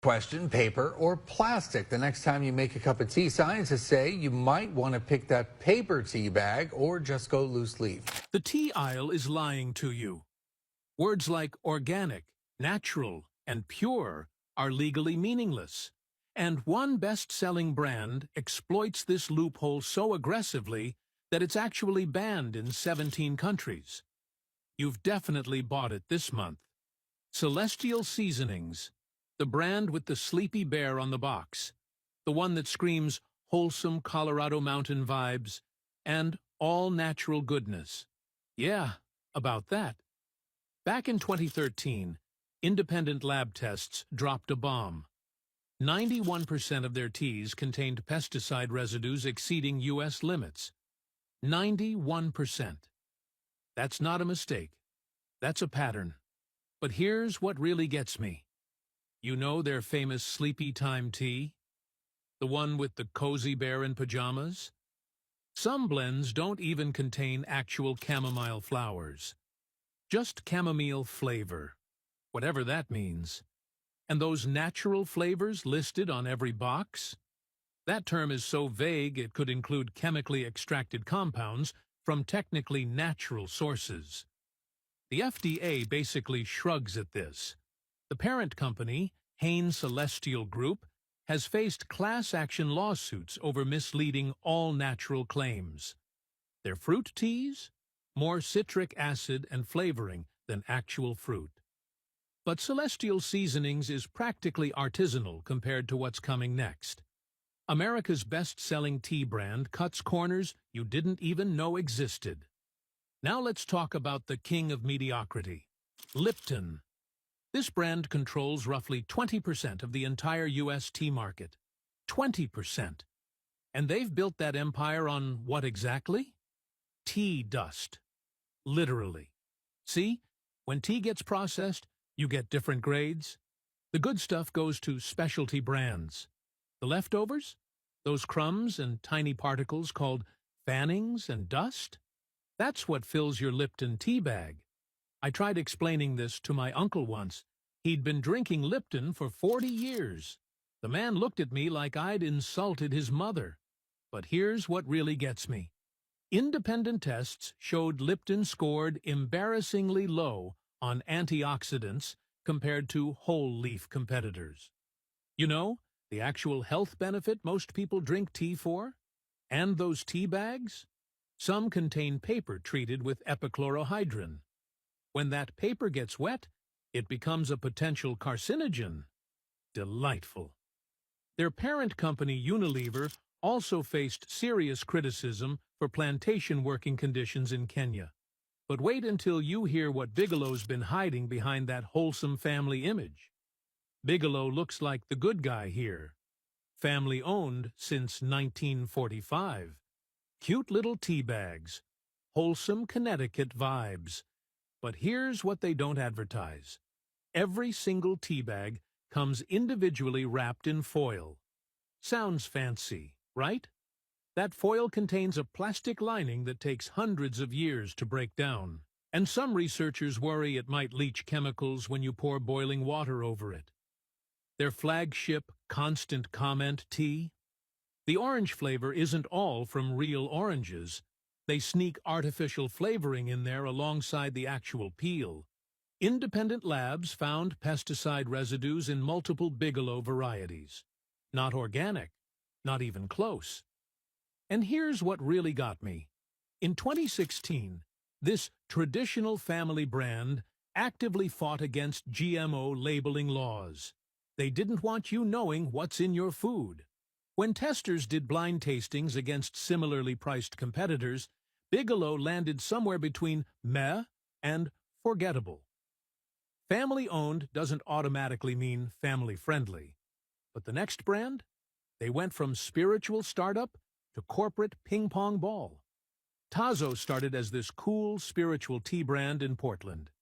Question, paper or plastic? The next time you make a cup of tea, scientists say you might want to pick that paper tea bag or just go loose leaf. The tea aisle is lying to you. Words like organic, natural, and pure are legally meaningless. And one best-selling brand exploits this loophole so aggressively that it's actually banned in 17 countries. You've definitely bought it this month. Celestial Seasonings, the brand with the sleepy bear on the box, the one that screams wholesome Colorado mountain vibes, and all natural goodness. Yeah, about that. Back in 2013, independent lab tests dropped a bomb. 91% of their teas contained pesticide residues exceeding U.S. limits. 91%. That's not a mistake. That's a pattern. But here's what really gets me. You know their famous sleepy time tea? The one with the cozy bear in pajamas? Some blends don't even contain actual chamomile flowers. Just chamomile flavor, whatever that means. And those natural flavors listed on every box? That term is so vague it could include chemically extracted compounds from technically natural sources. The FDA basically shrugs at this. The parent company, Hain Celestial Group, has faced class action lawsuits over misleading all-natural claims. Their fruit teas? More citric acid and flavoring than actual fruit. But Celestial Seasonings is practically artisanal compared to what's coming next. America's best-selling tea brand cuts corners you didn't even know existed. Now let's talk about the king of mediocrity, Lipton. This brand controls roughly 20% of the entire U.S. tea market. 20%. And they've built that empire on what exactly? Tea dust. Literally. See, when tea gets processed, you get different grades. The good stuff goes to specialty brands. The leftovers? Those crumbs and tiny particles called fannings and dust? That's what fills your Lipton tea bag. I tried explaining this to my uncle once. He'd been drinking Lipton for 40 years. The man looked at me like I'd insulted his mother. But here's what really gets me. Independent tests showed Lipton scored embarrassingly low on antioxidants compared to whole-leaf competitors. You know, the actual health benefit most people drink tea for? And those tea bags? Some contain paper treated with epichlorohydrin. When that paper gets wet, it becomes a potential carcinogen. Delightful. Their parent company, Unilever, also faced serious criticism for plantation working conditions in Kenya. But wait until you hear what Bigelow's been hiding behind that wholesome family image. Bigelow looks like the good guy here. Family-owned since 1945. Cute little tea bags. Wholesome Connecticut vibes. But here's what they don't advertise. Every single tea bag comes individually wrapped in foil. Sounds fancy, right? That foil contains a plastic lining that takes hundreds of years to break down. And some researchers worry it might leach chemicals when you pour boiling water over it. Their flagship Constant Comment tea? The orange flavor isn't all from real oranges. They sneak artificial flavoring in there alongside the actual peel. Independent labs found pesticide residues in multiple Bigelow varieties. Not organic, not even close. And here's what really got me. In 2016, this traditional family brand actively fought against GMO labeling laws. They didn't want you knowing what's in your food. When testers did blind tastings against similarly priced competitors, Bigelow landed somewhere between meh and forgettable. Family-owned doesn't automatically mean family-friendly. But the next brand? They went from spiritual startup to corporate ping-pong ball. Tazo started as this cool spiritual tea brand in Portland.